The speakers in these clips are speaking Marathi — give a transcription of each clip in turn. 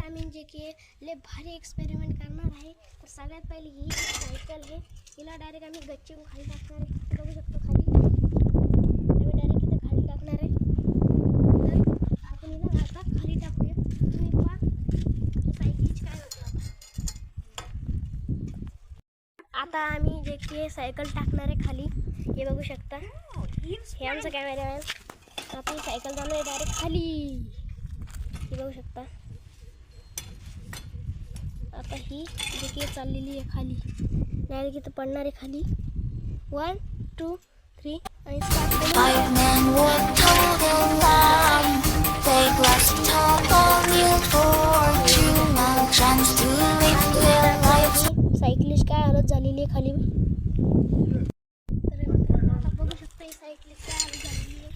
आम्ही जे की लय भारी एक्सपेरिमेंट करणार आहे. तर सगळ्यात पहिले ही सायकल आहे, हिला डायरेक्ट आम्ही गच्चीवरून खाली टाकणार आहे. बघू शकतो खाली आम्ही डायरेक्ट इथे खाली टाकणार आहे. तर आपण हिला आता खाली टाकूया. तुम्ही पहा सायकलची काय होतं. आता आम्ही जे की सायकल टाकणार आहे खाली, हे बघू शकता. हे आमचं कॅमेरामॅन. आपण सायकल जाणार आहे डायरेक्ट खाली, हे बघू शकता. आता ही जे की चाललेली आहे खाली, डायरेक्ट इथं पडणार आहे खाली. 1 2 3 आणि स्टार्ट करू. सायकलिस्ट काय हालत झालेली आहे खाली. तर आता बघू शकता ही सायकलिस्ट काय हालत झालेली आहे.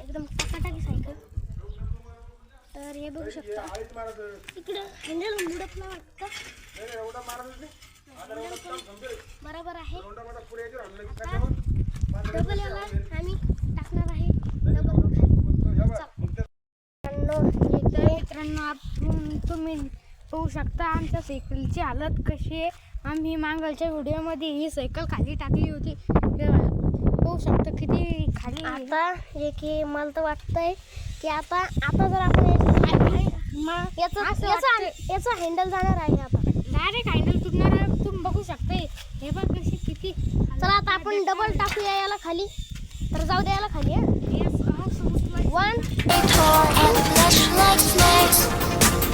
एकदम टकाटकी सायकल. तर हे बघू शकता इकडं हँडल मुडत नाही वाटतं. बरोबर आहे. डबल याला आम्ही टाकणार आहे. डबल मित्रांनो, तुम्ही पाहू शकता आमच्या सायकलची हालत कशी आहे. आम्ही मागच्या व्हिडिओमध्ये ही सायकल खाली टाकली होती. पाहू शकता किती खाली. आता जे की मला तर वाटतंय की आता जर आपण याचा हँडल जाणार आहे. आता डायरेक्ट हँडल तुटणार आहे. तुम्ही बघू शकता हे बघ कशी किती. चला आता आपण डबल टाकूया याला खाली. तर जाऊ द्या याला खाली. 1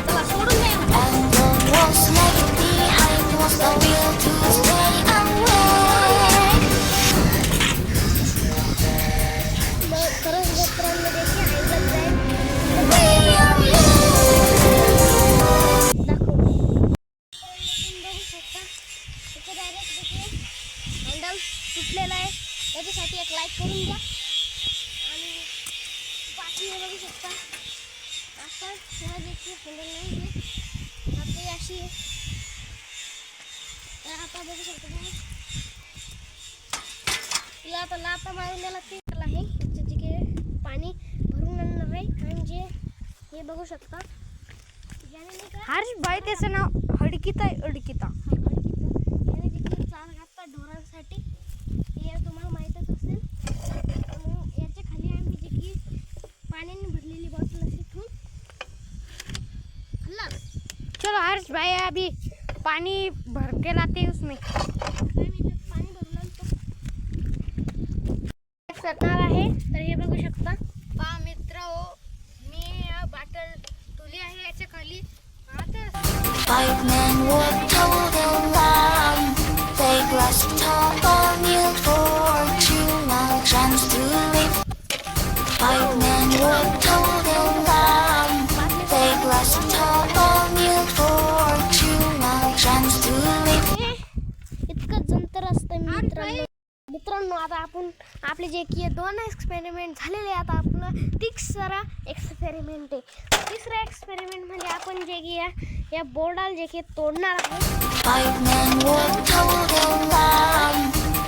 चला सोडून द्या. खरंच मित्रांनो देखील हँडल जाईल. हँडल तुटलेला आहे. याच्यासाठी एक लाईक करून द्या. आणि बाकी हे बघू शकता आता ह्या देखील हँडल नाही आहे. आता अशी आहे. तर आता बघू शकता तुम्ही तिला आता लाता मारून द्यायला ते आहे. जे की पाणी भरून आणणार आहे. आणि जे हे बघू शकता हर्ष भाई त्याचं नाव हडकिता आहे. हडकिता याने देखील चार घातला ढोरांसाठी. हे तुम्हाला माहीतच असेल. मग याच्या खाली आम्ही जे की पाण्याने भरलेली बॉटल अशी ठेवून खल्लास. चलो हर्ष भाई अभी पानी भर के लाते हैं उसमें. पाणी भरून आणतो करणार आहे. तर हे बघू शकता. पहा मित्र हो, मी बाटल तुली आहे याच्या खाली. Five men would told him down. They grasped upon you fortune and chance to live. Five men would told him down. They grasped upon you fortune and chance to live. इतकं जंतर असतं मित्रांनो. आता आपण आपले जे की 2 एक्सपेरिमेंट झालेले. आता आपलं तिसरा एक्सपेरिमेंट आहे. तिसरा एक्सपेरिमेंट म्हणजे आपण जे की या बोर्डाला जे की तोडणार आहे. Five men would told him down.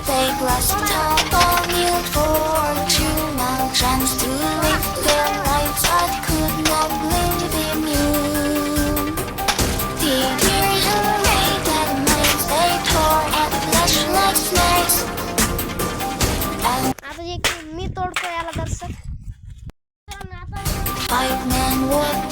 They grasped upon you fortune and chance to live their lives. I could not live in you. The years you made and nights they tore at flesh like snakes. आता जे की मी तोडतो याला दर्शक. Five men would